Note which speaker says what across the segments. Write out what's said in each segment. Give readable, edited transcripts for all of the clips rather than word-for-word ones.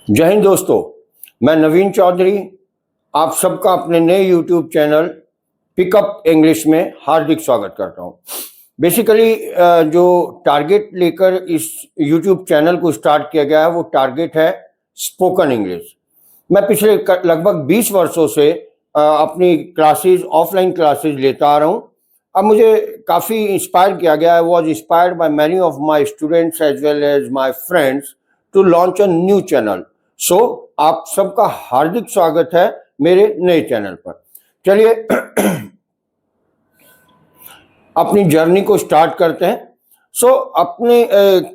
Speaker 1: जय हिंद दोस्तों, मैं नवीन चौधरी आप सबका अपने नए यूट्यूब चैनल पिकअप इंग्लिश में हार्दिक स्वागत करता हूं। बेसिकली जो टारगेट लेकर इस यूट्यूब चैनल को स्टार्ट किया गया है वो टारगेट है स्पोकन इंग्लिश। मैं पिछले लगभग 20 वर्षों से अपनी क्लासेस ऑफलाइन क्लासेस लेता आ रहा हूं। अब मुझे काफ़ी इंस्पायर किया गया है, was inspired by many of my students as well as my friends to launch a new channel. सो आप सबका हार्दिक स्वागत है मेरे नए चैनल पर। चलिए अपनी जर्नी को स्टार्ट करते हैं। अपने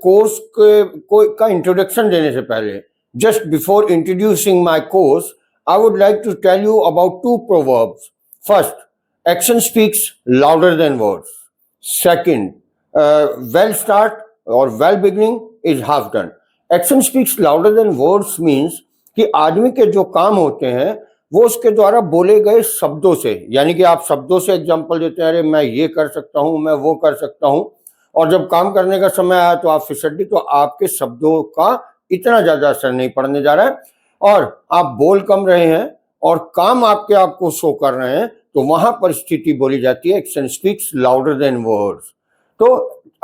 Speaker 1: कोर्स का इंट्रोडक्शन देने से पहले, just before introducing my course, I would like to tell you about two proverbs. First, action speaks louder than words. Second, well start or well beginning is half done. Action speaks louder than words means कि आदमी के जो काम होते हैं वो उसके द्वारा बोले गए शब्दों से, यानी कि आप शब्दों से एग्जांपल देते हैं, अरे मैं ये कर सकता हूँ, मैं वो कर सकता हूँ, और जब काम करने का समय आया तो आप फिसड्डी, तो आपके शब्दों का इतना ज्यादा असर नहीं पड़ने जा रहा है और आप बोल कम रहे हैं और काम आपके आप को शो कर रहे हैं, तो वहां पर स्थिति बोली जाती है action speaks louder than words. तो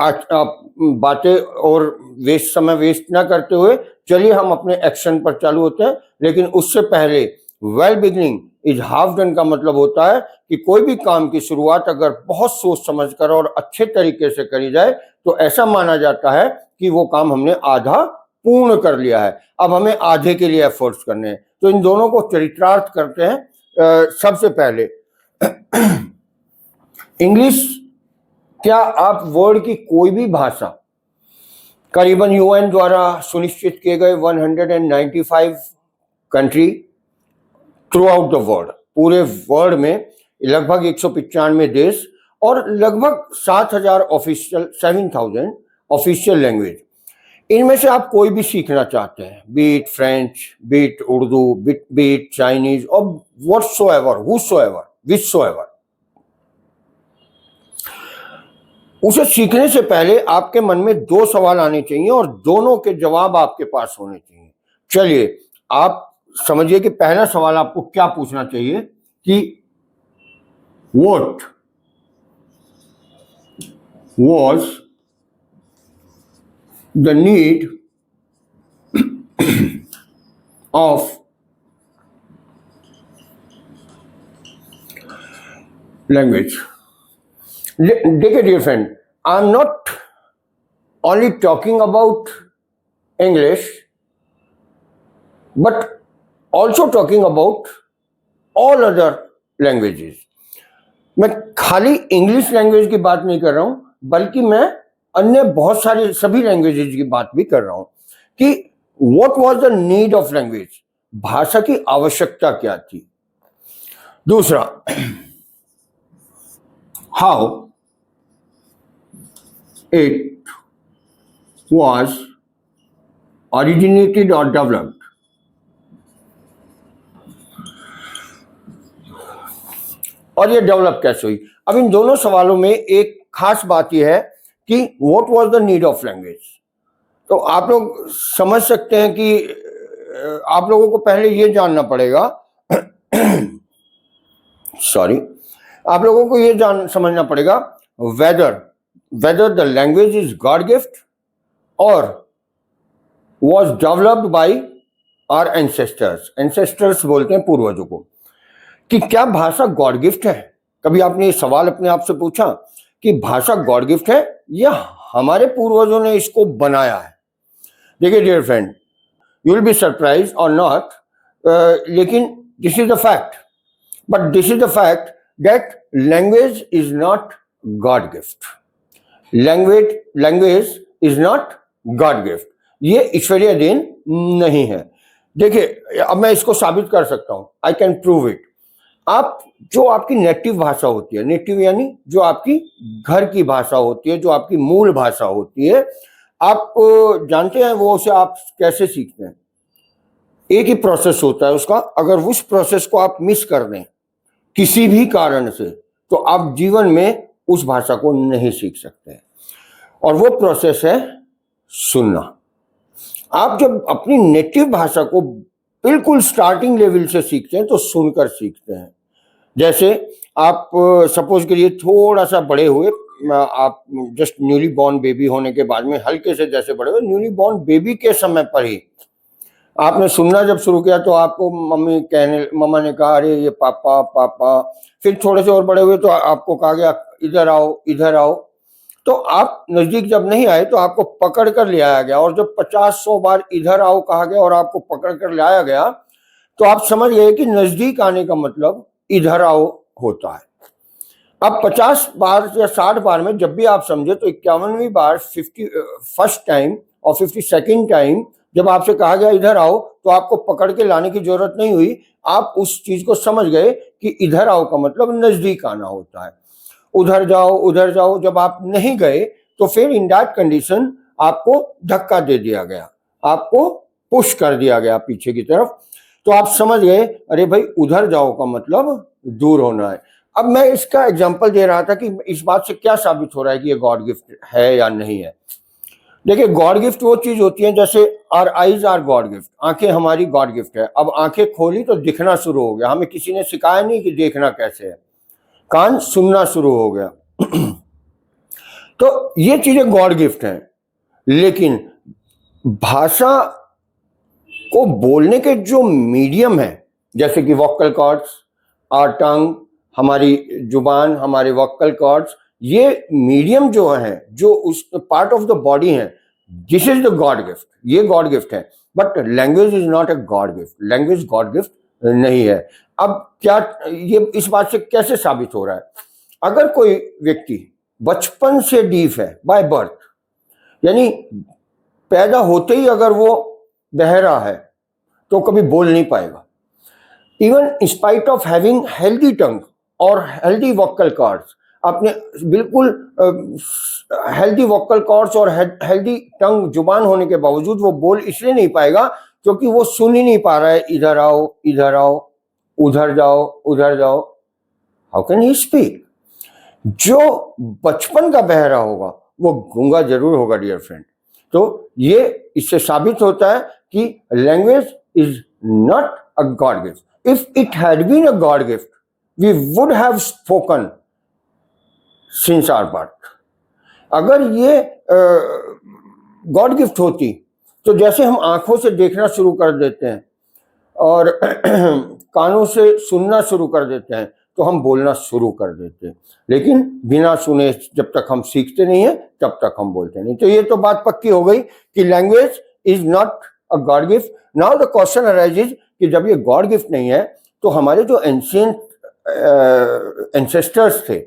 Speaker 1: आप बातें और समय वेस्ट ना करते हुए चलिए हम अपने एक्शन पर चालू होते हैं। लेकिन उससे पहले well beginning is half done का मतलब होता है कि कोई भी काम की शुरुआत अगर बहुत सोच समझ कर और अच्छे तरीके से करी जाए तो ऐसा माना जाता है कि वो काम हमने आधा पूर्ण कर लिया है, अब हमें आधे के लिए एफर्ट्स करने हैं। तो इन दोनों को चरितार्थ करते हैं। सबसे पहले इंग्लिश, क्या आप वर्ल्ड की कोई भी भाषा, करीबन यूएन द्वारा सुनिश्चित किए गए 195 country through out the world, पूरे वर्ल्ड में लगभग 195 देश और लगभग 7,000 ऑफिशियल 7,000 ऑफिशियल लैंग्वेज, इनमें से आप कोई भी सीखना चाहते हैं, be it French, be it Urdu, be it Chinese और व्हाटसोएवर, हुसोएवर, विचसोएवर, उसे सीखने से पहले आपके मन में दो सवाल आने चाहिए और दोनों के जवाब आपके पास होने चाहिए। चलिए आप समझिए कि पहला सवाल आपको क्या पूछना चाहिए कि what was the need of language. Dear friend, I'm not only talking about English, but also talking about all other languages. मैं खाली इंग्लिश लैंग्वेज की बात नहीं कर रहा हूं, बल्कि मैं अन्य बहुत सारे सभी लैंग्वेजेज की बात भी कर रहा हूं कि what was the need of language, भाषा की आवश्यकता क्या थी। दूसरा, how it was originated or developed. और ये डेवलप कैसे हुई। अब इन दोनों सवालों में एक खास बात यह है कि what was the need of language. तो आप लोग समझ सकते हैं कि आप लोगों को पहले ये जानना पड़ेगा सॉरी, आप लोगों को ये समझना पड़ेगा whether the language is God gift or was developed by our ancestors. Ancestors बोलते हैं पूर्वजों को, कि क्या भाषा गॉड गिफ्ट है। कभी आपने ये सवाल अपने आप से पूछा कि भाषा गॉड गिफ्ट है या हमारे पूर्वजों ने इसको बनाया है। देखिए dear friend, you will be surprise और नॉट, लेकिन this is the fact, but this is the fact that language is not God gift. Language is not God gift. ये ईश्वरीय देन नहीं है। देखिए अब मैं इसको साबित कर सकता हूं, I can prove it. आप जो आपकी नेटिव भाषा होती है, नेटिव यानी जो आपकी घर की भाषा होती है, जो आपकी मूल भाषा होती है, आप जानते हैं वो उसे आप कैसे सीखते हैं। एक ही प्रोसेस होता है उसका। अगर उस प्रोसेस को आप मिस कर दें किसी भी कारण से, तो आप जीवन में उस भाषा को नहीं सीख सकते। और वो प्रोसेस है सुनना। आप जब अपनी नेटिव भाषा को बिल्कुल स्टार्टिंग लेवल से सीखते हैं तो सुनकर सीखते हैं। जैसे आप सपोज करिए थोड़ा सा बड़े हुए, आप जस्ट न्यूली बॉर्न बेबी होने के बाद में हल्के से जैसे बड़े हुए, न्यूली बॉर्न बेबी के समय पर ही आपने सुनना जब शुरू किया तो आपको मम्मा ने कहा अरे ये पापा पापा, फिर थोड़े से और बड़े हुए तो आपको कहा गया इधर आओ इधर आओ, तो आप नजदीक जब नहीं आए तो आपको पकड़ कर ले आया गया, और जब 50-100 बार इधर आओ कहा गया और आपको पकड़ कर लाया गया तो आप समझ गए कि नजदीक आने का मतलब इधर आओ होता है। अब 50 बार या 60 बार में जब भी आप समझे तो 51वीं बार 51st टाइम और 52nd टाइम जब आपसे कहा गया इधर आओ तो आपको पकड़ के लाने की जरूरत नहीं हुई, आप उस चीज को समझ गए कि इधर आओ का मतलब नजदीक आना होता है। उधर जाओ जब आप नहीं गए तो फिर इन दैट कंडीशन आपको धक्का दे दिया गया, आपको पुश कर दिया गया पीछे की तरफ, तो आप समझ गए अरे भाई उधर जाओ का मतलब दूर होना है। अब मैं इसका एग्जांपल दे रहा था कि इस बात से क्या साबित हो रहा है कि ये गॉड गिफ्ट है या नहीं है। देखिए गॉड गिफ्ट वो चीज होती है जैसे our eyes are god gift, आंखें हमारी गॉड गिफ्ट है। अब आंखें खोली तो दिखना शुरू हो गया, हमें किसी ने सिखाया नहीं कि देखना कैसे है, कान सुनना शुरू हो गया तो ये चीजें गॉड गिफ्ट हैं। लेकिन भाषा को बोलने के जो मीडियम है जैसे कि वोकल कॉर्ड्स, आवर टंग, हमारी जुबान, हमारे वोकल कॉर्ड्स, ये मीडियम जो है, जो उस पार्ट ऑफ द बॉडी है, this is the God gift, ये गॉड गिफ्ट है। But language is not a god gift, language God gift नहीं है। अब क्या ये इस बात से कैसे साबित हो रहा है? अगर कोई व्यक्ति बचपन से डीफ है बाय बर्थ, यानी पैदा होते ही अगर वो बहरा है तो कभी बोल नहीं पाएगा, even in spite of having healthy tongue और हेल्दी वोकल कॉर्ड्स, अपने बिल्कुल हेल्दी वोकल कॉर्ड्स और हेल्दी टंग जुबान होने के बावजूद वो बोल इसलिए नहीं पाएगा क्योंकि वो सुन ही नहीं पा रहा है इधर आओ इधर आओ, उधर जाओ उधर जाओ। How can he speak? जो बचपन का बहरा होगा वो गूंगा जरूर होगा डियर फ्रेंड। तो ये इससे साबित होता है कि language is not a god gift. If it had been a god gift we would have spoken since our birth. अगर ये गॉड गिफ्ट होती तो जैसे हम आंखों से देखना शुरू कर देते हैं और कानों से सुनना शुरू कर देते हैं तो हम बोलना शुरू कर देते हैं, लेकिन बिना सुने जब तक हम सीखते नहीं हैं तब तक हम बोलते नहीं। तो ये तो बात पक्की हो गई कि language is not a god gift. Now the question arises कि जब ये गॉड गिफ्ट नहीं है तो हमारे जो एंशिएंट एंसेस्टर्स थे,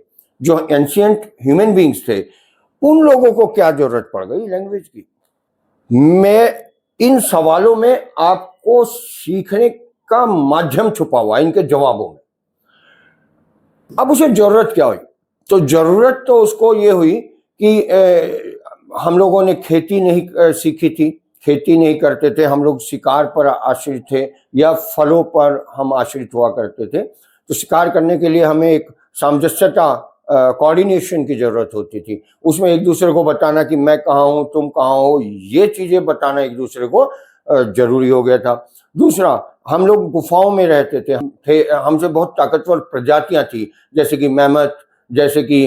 Speaker 1: जो एंशिएंट ह्यूमन बींग्स थे, उन लोगों को क्या जरूरत पड़ गई लैंग्वेज की? मैं इन सवालों में आपको सीखने का माध्यम छुपा हुआ है इनके जवाबों में। अब उसे जरूरत क्या हुई? तो जरूरत तो उसको ये हुई कि हम लोगों ने खेती नहीं सीखी थी, खेती नहीं करते थे, हम लोग शिकार पर आश्रित थे या फलों पर हम आश्रित हुआ करते थे। तो शिकार करने के लिए हमें एक सामंजस्यता, कोऑर्डिनेशन की जरूरत होती थी, उसमें एक दूसरे को बताना कि मैं कहाँ हूँ तुम कहाँ हो, ये चीजें बताना एक दूसरे को जरूरी हो गया था। दूसरा, हम लोग गुफाओं में रहते थे, हमसे बहुत ताकतवर प्रजातियां थी जैसे कि मैमथ, जैसे कि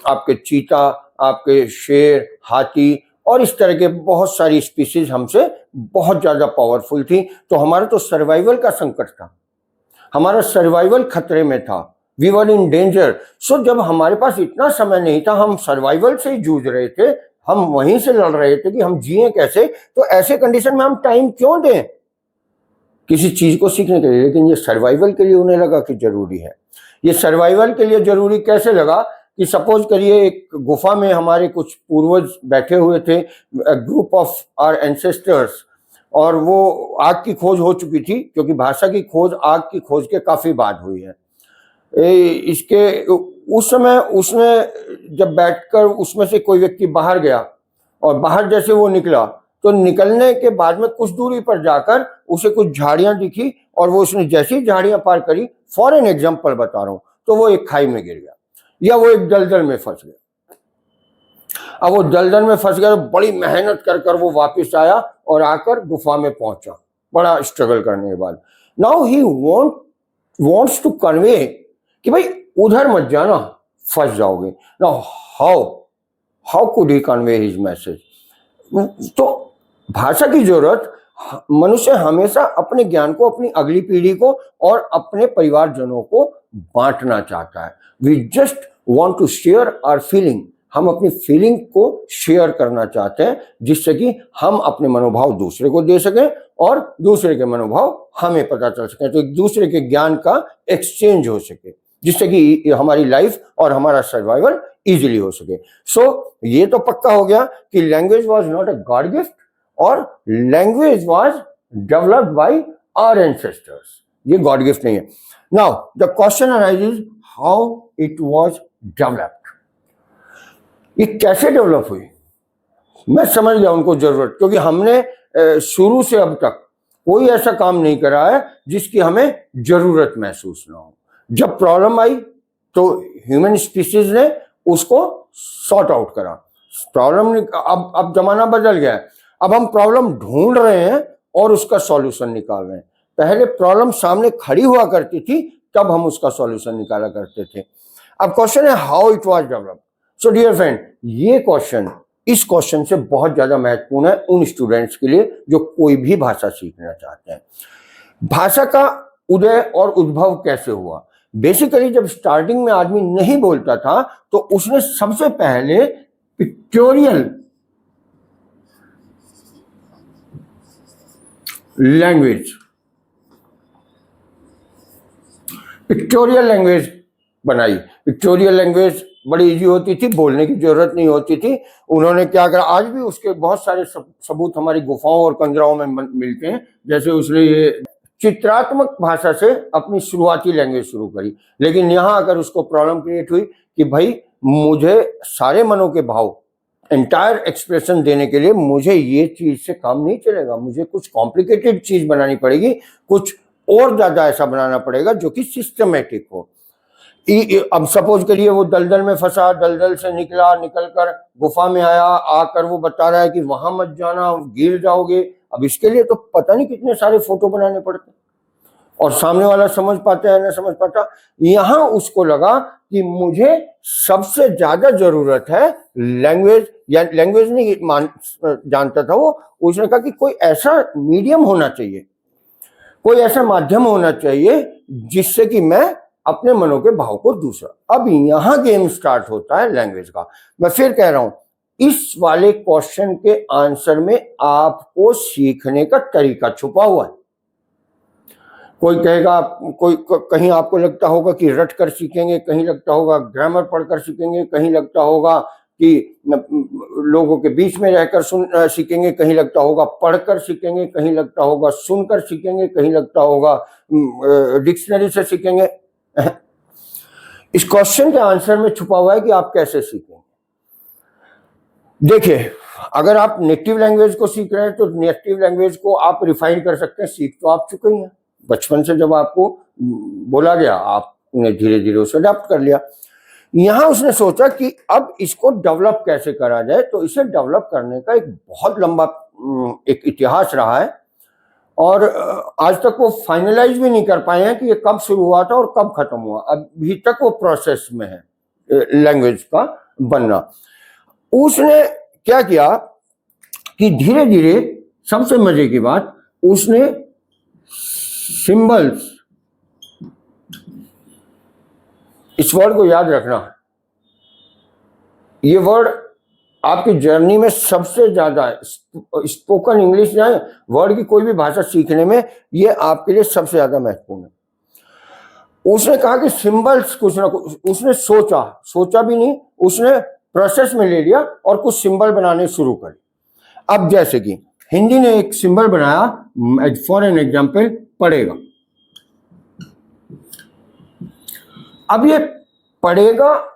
Speaker 1: आपके चीता, आपके शेर, हाथी और इस तरह के बहुत सारी स्पीसीज हमसे बहुत ज्यादा पावरफुल थी। तो हमारा तो सर्वाइवल का संकट था, हमारा सर्वाइवल खतरे में था, वी वर इन डेंजर। सो जब हमारे पास इतना समय नहीं था, हम सर्वाइवल से ही जूझ रहे थे, हम वहीं से लड़ रहे थे कि हम जिए कैसे। तो ऐसे कंडीशन में हम टाइम क्यों दें किसी चीज को सीखने के लिए? लेकिन ये सर्वाइवल के लिए उन्हें लगा कि जरूरी है। ये सर्वाइवल के लिए जरूरी कैसे लगा कि सपोज करिए एक गुफा में हमारे कुछ पूर्वज बैठे हुए थे, ग्रुप ऑफ आवर एंसेस्टर्स, और वो आग की खोज हो चुकी थी क्योंकि भाषा की खोज आग की खोज के काफी बाद हुई है। इसके उस समय उसने जब बैठकर उसमें से कोई व्यक्ति बाहर गया और बाहर जैसे वो निकला तो निकलने के बाद में कुछ दूरी पर जाकर उसे कुछ झाड़ियां दिखी और वो उसने जैसी झाड़ियां पार करी, फॉर एन एग्जाम्पल बता रहा हूं, तो वो एक खाई में गिर गया या वो एक दलदल में फंस गया। अब वो दलदल में फंस गया तो बड़ी मेहनत कर कर वो वापस आया और आकर गुफा में पहुंचा, बड़ा स्ट्रगल करने के बाद। Now he wants to convey कि भाई उधर मत जाना, फंस जाओगे। Now how could he convey his message? तो भाषा की जरूरत, मनुष्य हमेशा अपने ज्ञान को अपनी अगली पीढ़ी को और अपने परिवारजनों को बांटना चाहता है। We just want to share our feeling, हम अपनी फीलिंग को शेयर करना चाहते हैं जिससे कि हम अपने मनोभाव दूसरे को दे सकें और दूसरे के मनोभाव हमें पता चल सके, तो एक दूसरे के ज्ञान का एक्सचेंज हो सके जिससे कि हमारी लाइफ और हमारा सर्वाइवल इजीली हो सके। सो ये तो पक्का हो गया कि language was not a god gift और language was developed by our ancestors, ये गॉड गिफ्ट नहीं है। Now the question arises how it was developed, ये कैसे डेवलप हुई? मैं समझ गया उनको जरूरत, क्योंकि हमने शुरू से अब तक कोई ऐसा काम नहीं करा है जिसकी हमें जरूरत महसूस ना हो। जब प्रॉब्लम आई तो ह्यूमन स्पीसीज ने उसको सॉर्ट आउट करा। प्रॉब्लम अब जमाना बदल गया है, अब हम प्रॉब्लम ढूंढ रहे हैं और उसका सॉल्यूशन निकाल रहे हैं। पहले प्रॉब्लम सामने खड़ी हुआ करती थी, तब हम उसका सॉल्यूशन निकाला करते थे। अब क्वेश्चन है how it was developed. So dear friend, ये क्वेश्चन इस क्वेश्चन से बहुत ज्यादा महत्वपूर्ण है उन स्टूडेंट्स के लिए जो कोई भी भाषा सीखना चाहते हैं। भाषा का उदय और उद्भव कैसे हुआ? बेसिकली जब स्टार्टिंग में आदमी नहीं बोलता था तो उसने सबसे पहले पिक्टोरियल लैंग्वेज बनाई। पिक्टोरियल लैंग्वेज बड़ी इजी होती थी, बोलने की जरूरत नहीं होती थी। उन्होंने क्या करा, आज भी उसके बहुत सारे सबूत हमारी गुफाओं और कंदराओं में मिलते हैं। जैसे उसने ये चित्रात्मक भाषा से अपनी शुरुआती लैंग्वेज शुरू करी, लेकिन यहाँ अगर उसको प्रॉब्लम क्रिएट हुई कि भाई मुझे सारे मनों के भाव एंटायर एक्सप्रेशन देने के लिए मुझे ये चीज से काम नहीं चलेगा, मुझे कुछ कॉम्प्लिकेटेड चीज बनानी पड़ेगी, कुछ और ज्यादा ऐसा बनाना पड़ेगा जो कि सिस्टमेटिक हो। अब सपोज करिए वो दलदल में फंसा, दलदल से निकल कर गुफा में आया, आकर वो बता रहा है कि वहां मत जाना, गिर जाओगे। अब इसके लिए तो पता नहीं कितने सारे फोटो बनाने पड़ते और सामने वाला समझ पाता है ना समझ पाता। यहां उसको लगा कि मुझे सबसे ज्यादा जरूरत है लैंग्वेज, या लैंग्वेज नहीं जानता था वो। उसने कहा कि कोई ऐसा मीडियम होना चाहिए, कोई ऐसा माध्यम होना चाहिए जिससे कि मैं अपने मनों के भाव को दूसरा। अब यहां गेम स्टार्ट होता है लैंग्वेज का। मैं फिर कह रहा हूं, इस वाले क्वेश्चन के आंसर में आपको सीखने का तरीका छुपा हुआ है। कोई कहेगा, कोई कहीं आपको लगता होगा कि रट कर सीखेंगे, कहीं लगता होगा ग्रामर पढ़कर सीखेंगे, कहीं लगता होगा कि लोगों के बीच में रहकर सीखेंगे, कहीं लगता होगा पढ़कर सीखेंगे, कहीं लगता होगा सुनकर सीखेंगे, कहीं लगता होगा डिक्शनरी से सीखेंगे। इस क्वेश्चन के आंसर में छुपा हुआ है कि आप कैसे सीखेंगे। देखिए, अगर आप नेटिव लैंग्वेज को सीख रहे हैं तो नेटिव लैंग्वेज को आप रिफाइन कर सकते हैं, सीख तो आप चुके ही हैं। बचपन से जब आपको बोला गया आपने धीरे धीरे उसे अडॉप्ट कर लिया। यहां उसने सोचा कि अब इसको डेवलप कैसे करा जाए, तो इसे डेवलप करने का एक बहुत लंबा एक इतिहास रहा है और आज तक वो फाइनलाइज भी नहीं कर पाए हैं कि ये कब शुरू हुआ था और कब खत्म हुआ। अभी तक वो प्रोसेस में है लैंग्वेज का बनना। उसने क्या किया कि धीरे धीरे, सबसे मजे की बात, उसने सिंबल्स, इस वर्ड को याद रखना, ये वर्ड आपकी जर्नी में सबसे ज्यादा स्पोकन इंग्लिश जाए, वर्ड की कोई भी भाषा सीखने में ये आपके लिए सबसे ज्यादा महत्वपूर्ण है। उसने कहा कि सिंबल्स कुछ ना कुछ, उसने सोचा भी नहीं, उसने प्रोसेस में ले लिया और कुछ सिंबल बनाने शुरू करे। अब जैसे कि हिंदी ने एक सिंबल बनाया, फॉर एन एग्जाम्पल, पढ़ेगा। अब ये पढ़ेगा,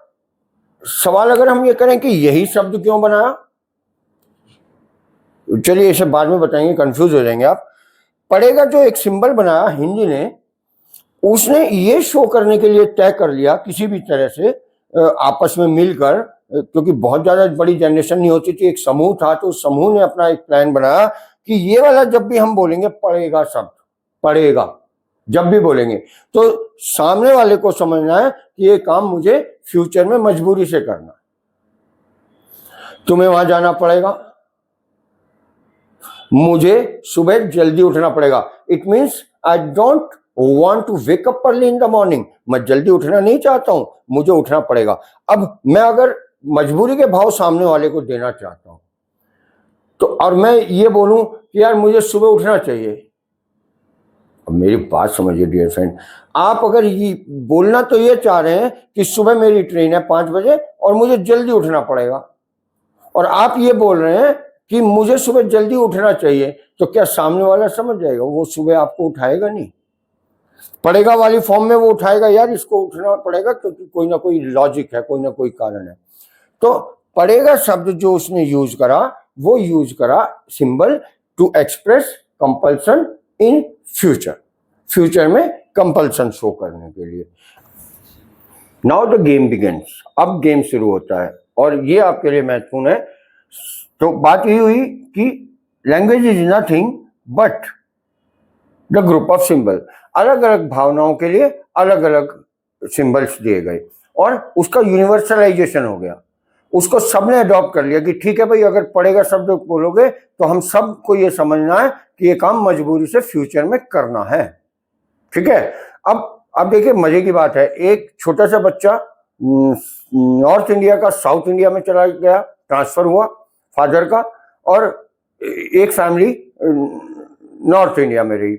Speaker 1: सवाल अगर हम ये करें कि यही शब्द क्यों बनाया, चलिए इसे बाद में बताएंगे, कंफ्यूज हो जाएंगे आप। पढ़ेगा जो एक सिंबल बनाया हिंदी ने, उसने ये शो करने के लिए तय कर लिया किसी भी तरह से आपस में मिलकर क्योंकि बहुत ज्यादा बड़ी जनरेशन नहीं होती थी, एक समूह था, तो उस समूह ने अपना एक प्लान बनाया कि ये वाला जब भी हम बोलेंगे पढ़ेगा शब्द, पढ़ेगा जब भी बोलेंगे, तो सामने वाले को समझना है कि ये काम मुझे फ्यूचर में मजबूरी से करना है, तुम्हें वहां जाना पड़ेगा, मुझे सुबह जल्दी उठना पड़ेगा। It means I don't want to wake up early in the morning, मैं जल्दी उठना नहीं चाहता हूं, मुझे उठना पड़ेगा। अब मैं अगर मजबूरी के भाव सामने वाले को देना चाहता हूं, तो और मैं ये बोलूं कि यार मुझे सुबह उठना चाहिए, अब मेरी बात समझिए डियर फ्रेंड, आप अगर ये बोलना तो ये चाह रहे हैं कि सुबह मेरी ट्रेन है 5 बजे और मुझे जल्दी उठना पड़ेगा, और आप ये बोल रहे हैं कि मुझे सुबह जल्दी उठना चाहिए, तो क्या सामने वाला समझ जाएगा? वो सुबह आपको उठाएगा नहीं, पड़ेगा वाली फॉर्म में वो उठाएगा, यार इसको उठना पड़ेगा क्योंकि कोई ना कोई लॉजिक है, कोई ना कोई कारण है। तो पड़ेगा शब्द जो उसने यूज करा, वो यूज करा symbol to express compulsion in future, future में कंपल्सन शो करने के लिए। नाउ द गेम बिगिंस, अब गेम शुरू होता है, और ये आपके लिए महत्वपूर्ण है। तो बात ये हुई कि language is nothing but the group of symbol, अलग अलग भावनाओं के लिए अलग अलग सिंबल्स दिए गए, और उसका यूनिवर्सलाइजेशन हो गया, उसको सबने अडॉप्ट कर लिया कि ठीक है भाई, अगर पढ़ेगा शब्द बोलोगे तो हम सबको ये समझना है कि ये काम मजबूरी से फ्यूचर में करना है, ठीक है। अब देखिए मजे की बात है, एक छोटा सा बच्चा नॉर्थ इंडिया का साउथ इंडिया में चला गया, ट्रांसफर हुआ फादर का, और एक फैमिली नॉर्थ इंडिया में रही।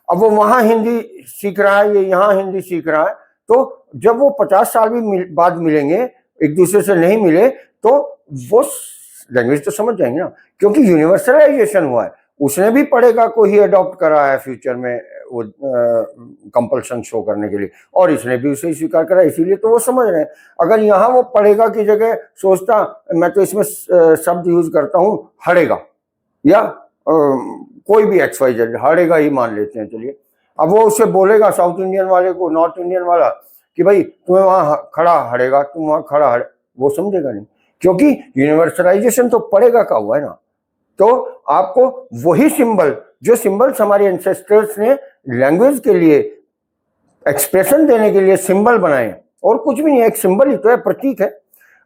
Speaker 1: अब वो वहां हिंदी सीख रहा है, ये यहाँ हिंदी सीख रहा है, तो जब वो 50 साल भी बाद मिलेंगे, एक दूसरे से नहीं मिले, तो वो लैंग्वेज तो समझ जाएंगे ना, क्योंकि यूनिवर्सलाइजेशन हुआ है। उसने भी पढ़ेगा को ही अडॉप्ट करा है फ्यूचर में वो कंपल्सन शो करने के लिए, और इसने भी उसे स्वीकार करा, इसीलिए तो वो समझ रहे हैं। अगर यहाँ वो पढ़ेगा की जगह सोचता मैं तो इसमें शब्द यूज करता हूँ हड़ेगा, या कोई भी XYZ हड़ेगा ही मान लेते हैं, चलिए, अब वो उसे बोलेगा साउथ इंडियन वाले को, नॉर्थ इंडियन वाला, कि भाई तुम्हें वहां खड़ा हड़ेगा, तुम वहां खड़ा हड़े, वो समझेगा नहीं, क्योंकि यूनिवर्सलाइजेशन तो पढ़ेगा का हुआ है ना। तो आपको वही सिंबल, जो सिंबल्स हमारे एंसेस्टर्स ने लैंग्वेज के लिए एक्सप्रेशन देने के लिए सिंबल बनाए, और कुछ भी नहीं है, एक सिंबल ही तो है, प्रतीक है।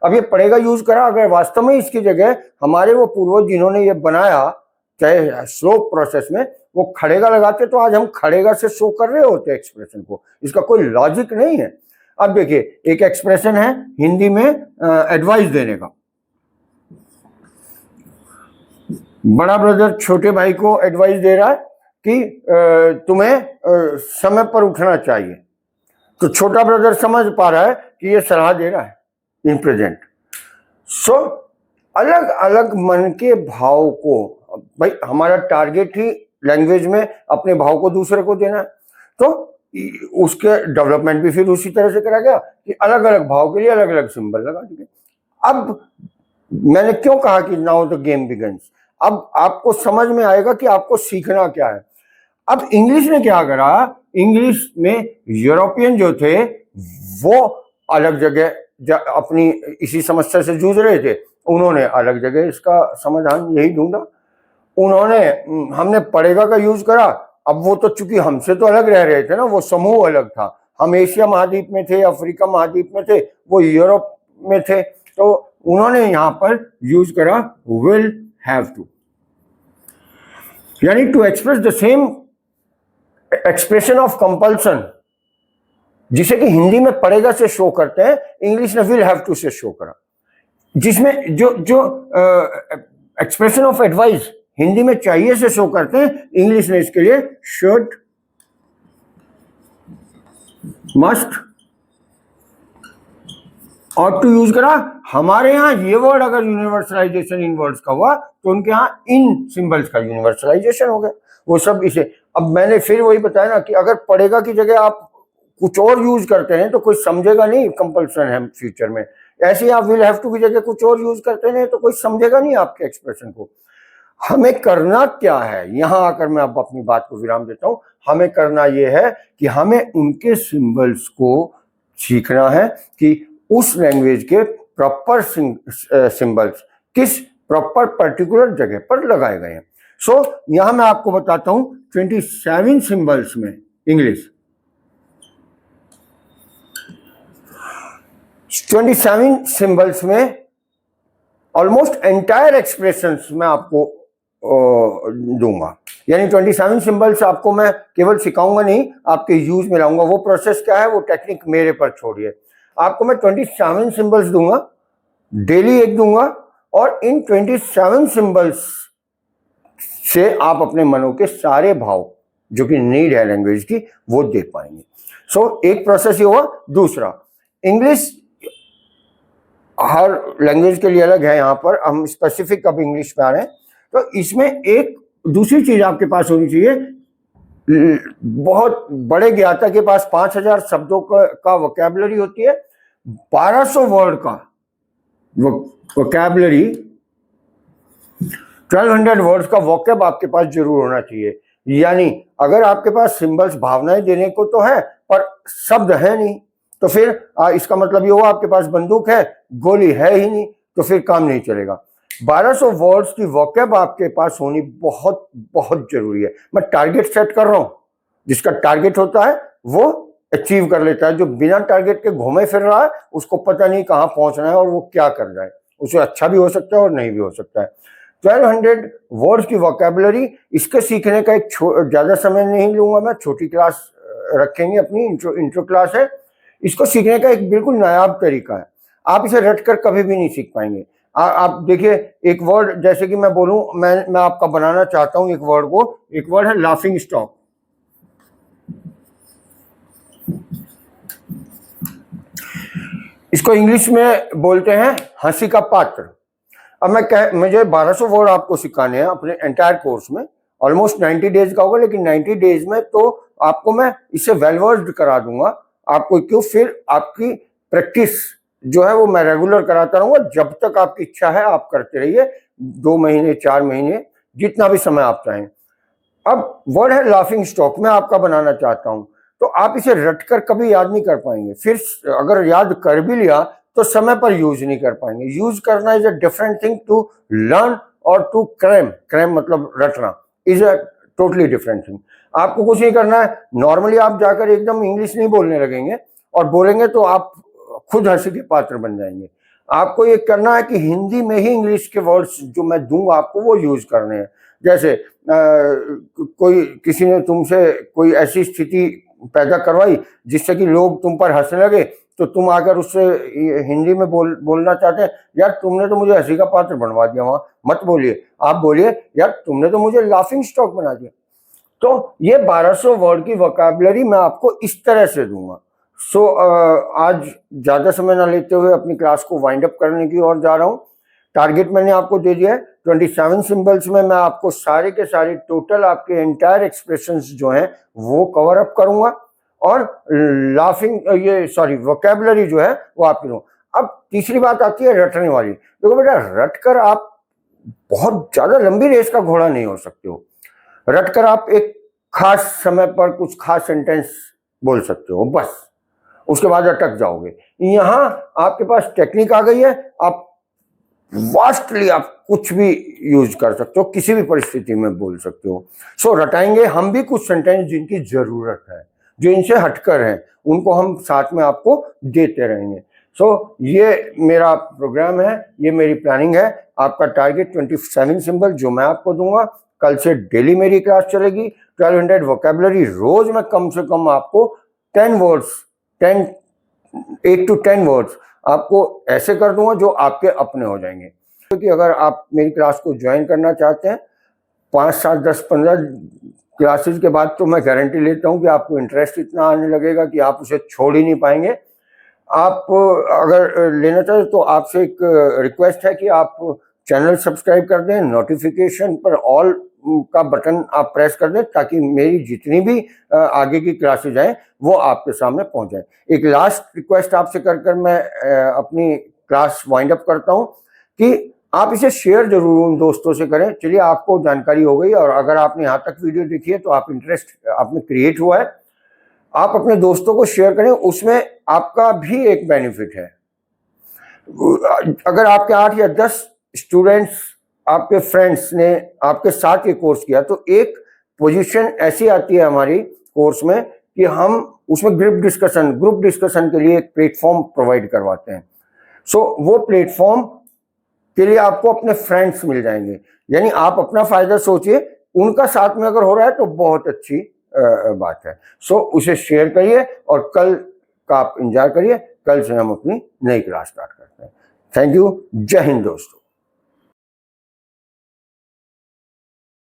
Speaker 1: अब ये पढ़ेगा यूज करा, अगर वास्तव में इसकी जगह हमारे वो पूर्वज जिन्होंने ये बनाया, चाहे स्लो प्रोसेस में वो खड़ेगा लगाते, तो आज हम खड़ेगा से शो कर रहे होते एक्सप्रेशन को, इसका कोई लॉजिक नहीं है। अब देखिए एक एक्सप्रेशन है हिंदी में एडवाइस देने का, बड़ा ब्रदर छोटे भाई को एडवाइस दे रहा है कि तुम्हें समय पर उठना चाहिए, तो छोटा ब्रदर समझ पा रहा है कि ये सलाह दे रहा है इन प्रेजेंट। सो अलग अलग मन के भाव को, भाई हमारा टारगेट ही लैंग्वेज में अपने भाव को दूसरे को देना है, तो उसके डेवलपमेंट भी फिर उसी तरह से करा गया कि अलग अलग भाव के लिए अलग अलग सिंबल लगा दिए। अब मैंने क्यों कहा कि नाउ द गेम बिगिंस, अब आपको समझ में आएगा कि आपको सीखना क्या है। अब इंग्लिश ने क्या करा, इंग्लिश में यूरोपियन जो थे वो अलग जगह अपनी इसी समस्या से जूझ रहे थे, उन्होंने अलग जगह इसका समाधान यही ढूंढा। उन्होंने हमने पढ़ेगा का यूज करा, अब वो तो चूंकि हमसे तो अलग रह रहे थे ना, वो समूह अलग था, हम एशिया महाद्वीप में थे, अफ्रीका महाद्वीप में थे, वो यूरोप में थे, तो उन्होंने यहां पर यूज करा विल हैव टू, यानी to express the same expression of compulsion, जिसे कि हिंदी में पढ़ेगा से शो करते हैं, इंग्लिश ने विल हैव टू से शो करा, जिसमें जो एक्सप्रेशन ऑफ एडवाइस हिंदी में चाहिए से शो करते हैं, इंग्लिश ने इसके लिए शुड, मस्ट और टू यूज करा। हमारे यहाँ ये वर्ड अगर यूनिवर्सलाइजेशन इन वर्ड्स का हुआ, तो उनके यहाँ इन सिंबल्स का यूनिवर्सलाइजेशन हो गया, वो सब इसे। अब मैंने फिर वही बताया ना कि अगर पढ़ेगा की जगह आप कुछ और यूज करते हैं तो कोई समझेगा नहीं कंपल्सन है फ्यूचर में, ऐसे ही आप विल हैव टू की जगह कुछ और यूज करते हैं तो कोई समझेगा नहीं आपके एक्सप्रेशन को। हमें करना क्या है, यहां आकर मैं अब अपनी बात को विराम देता हूं। हमें करना यह है कि हमें उनके सिंबल्स को सीखना है कि उस लैंग्वेज के प्रॉपर सिंबल्स किस प्रॉपर पर्टिकुलर जगह पर लगाए गए हैं। सो यहां मैं आपको बताता हूं 27 सिंबल्स में इंग्लिश, 27 सिंबल्स में ऑलमोस्ट एंटायर एक्सप्रेशंस मैं आपको दूंगा। यानी 27 सिंबल्स आपको मैं केवल सिखाऊंगा नहीं, आपके यूज में लाऊंगा। वो प्रोसेस क्या है, वो टेक्निक मेरे पर छोड़िए। आपको मैं 27 सिंबल्स दूंगा, डेली एक दूंगा, और इन 27 सिंबल्स से आप अपने मनों के सारे भाव जो कि नीड है लैंग्वेज की वो दे पाएंगे। सो एक प्रोसेस ये हुआ। दूसरा, इंग्लिश हर लैंग्वेज के लिए अलग है, यहाँ पर हम स्पेसिफिक अब इंग्लिश पे आ रहे हैं। तो इसमें एक दूसरी चीज आपके पास होनी चाहिए। बहुत बड़े ज्ञाता के पास 5000 शब्दों का वोकैबुलरी होती है, 1200 वर्ड का वोकैबुलरी, 1200 वर्ड्स का वोकैब आपके पास जरूर होना चाहिए। यानी अगर आपके पास सिंबल्स भावनाएं देने को तो है पर शब्द है नहीं, तो फिर इसका मतलब ये हुआ आपके पास बंदूक है, गोली है ही नहीं, तो फिर काम नहीं चलेगा। 1200 वर्ड्स की वोकैब आपके पास होनी बहुत बहुत जरूरी है। मैं टारगेट सेट कर रहा हूं, जिसका टारगेट होता है वो अचीव कर लेता है। जो बिना टारगेट के घूमे फिर रहा है उसको पता नहीं कहां पहुंचना है और वो क्या कर रहा है। उसे अच्छा भी हो सकता है और नहीं भी हो सकता है। 1200 वर्ड्स की वोकैबुलरी, इसके सीखने का एक ज्यादा समय नहीं लूंगा मैं, छोटी क्लास रखेंगे अपनी, इंट्रो क्लास है। इसको सीखने का एक बिल्कुल नायाब तरीका है, आप इसे रट कर कभी भी नहीं सीख पाएंगे। आप देखिए, एक वर्ड जैसे कि मैं बोलूं, मैं आपका बनाना चाहता हूं एक वर्ड को, एक वर्ड है लाफिंग स्टॉक। इसको इंग्लिश में बोलते हैं हंसी का पात्र। अब मुझे 1200 वर्ड आपको सिखाने हैं अपने एंटायर कोर्स में, ऑलमोस्ट 90 डेज का होगा, लेकिन 90 डेज में तो आपको मैं इसे वेल वर्स्ड करा दूंगा आपको। क्यों? फिर आपकी प्रैक्टिस जो है वो मैं रेगुलर कराता रहूंगा, जब तक आपकी इच्छा है आप करते रहिए, 2 महीने 4 महीने जितना भी समय आप चाहें। अब वर्ड है लाफिंग स्टॉक, मैं आपका बनाना चाहता हूं, तो आप इसे रटकर कभी याद नहीं कर पाएंगे। फिर अगर याद कर भी लिया तो समय पर यूज नहीं कर पाएंगे। यूज करना is a different thing to learn और टू क्रैम, क्रैम मतलब रटना, is a totally different thing. आपको कुछ नहीं करना है, नॉर्मली आप जाकर एकदम इंग्लिश नहीं बोलने लगेंगे, और बोलेंगे तो आप खुद हंसी के पात्र बन जाएंगे। आपको ये करना है कि हिंदी में ही इंग्लिश के वर्ड्स जो मैं दूंगा आपको वो यूज करने हैं। जैसे कोई किसी ने तुमसे कोई ऐसी स्थिति पैदा करवाई जिससे कि लोग तुम पर हंसने लगे, तो तुम आकर उससे हिंदी में बोलना चाहते हैं, यार तुमने तो मुझे हंसी का पात्र बनवा दिया। वहां मत बोलिए, आप बोलिए, यार तुमने तो मुझे लाफिंग स्टॉक बना दिया। तो ये 1200 वर्ड की वोकैबुलरी मैं आपको इस तरह से दूंगा। सो आज ज्यादा समय ना लेते हुए अपनी क्लास को वाइंड अप करने की ओर जा रहा हूं। टारगेट मैंने आपको दे दिया है 27 सिंबल्स में मैं आपको सारे के सारे टोटल आपके एंटायर एक्सप्रेशंस जो हैं वो कवर अप करूंगा, और लाफिंग वोकैबुलरी जो है वो आपकी दूंगा। अब तीसरी बात आती है रटने वाली। देखो बेटा, रटकर आप बहुत ज्यादा लंबी रेस का घोड़ा नहीं हो सकते हो। रटकर आप एक खास समय पर कुछ खास सेंटेंस बोल सकते हो, बस उसके बाद अटक जाओगे। यहां आपके पास टेक्निक आ गई है, आप वास्टली आप कुछ भी यूज कर सकते हो, किसी भी परिस्थिति में बोल सकते हो। सो रटाएंगे हम भी कुछ सेंटेंस जिनकी जरूरत है, जो इनसे हटकर हैं, उनको हम साथ में आपको देते रहेंगे। सो ये मेरा प्रोग्राम है, ये मेरी प्लानिंग है। आपका टारगेट 27 सिंबल जो मैं आपको दूंगा। कल से डेली मेरी क्लास चलेगी। 1200 वोकैबुलरी रोज में कम से कम आपको 10 वर्ड्स, 8 to 10 वर्ड्स आपको ऐसे कर दूंगा जो आपके अपने हो जाएंगे। क्योंकि अगर आप मेरी क्लास को ज्वाइन करना चाहते हैं 5, 7, 10, 15 क्लासेस के बाद, तो मैं गारंटी लेता हूं कि आपको इंटरेस्ट इतना आने लगेगा कि आप उसे छोड़ ही नहीं पाएंगे। आप अगर लेना चाहें तो आपसे एक रिक्वेस्ट है कि आप चैनल सब्सक्राइब कर दें, नोटिफिकेशन पर ऑल का बटन आप प्रेस कर दें, ताकि मेरी जितनी भी आगे की क्लासेज आए वो आपके सामने पहुंच जाए। एक लास्ट रिक्वेस्ट आपसे कर मैं अपनी क्लास वाइंड अप करता हूं कि आप इसे शेयर जरूर उन दोस्तों से करें। चलिए, आपको जानकारी हो गई, और अगर आपने यहाँ तक वीडियो देखी है तो आप इंटरेस्ट आप में क्रिएट हुआ है, आप अपने दोस्तों को शेयर करें, उसमें आपका भी एक बेनिफिट है। अगर आपके 8 या 10 स्टूडेंट्स, आपके फ्रेंड्स ने आपके साथ ये कोर्स किया, तो एक पोजीशन ऐसी आती है हमारी कोर्स में कि हम उसमें ग्रुप डिस्कशन के लिए एक प्लेटफॉर्म प्रोवाइड करवाते हैं। सो वो प्लेटफॉर्म के लिए आपको अपने फ्रेंड्स मिल जाएंगे, यानी आप अपना फायदा सोचिए, उनका साथ में अगर हो रहा है तो बहुत अच्छी बात है। सो उसे शेयर करिए और कल का आप इंतजार करिए, कल से हम अपनी नई क्लास स्टार्ट करते हैं। Thank you. जय हिंद दोस्तों।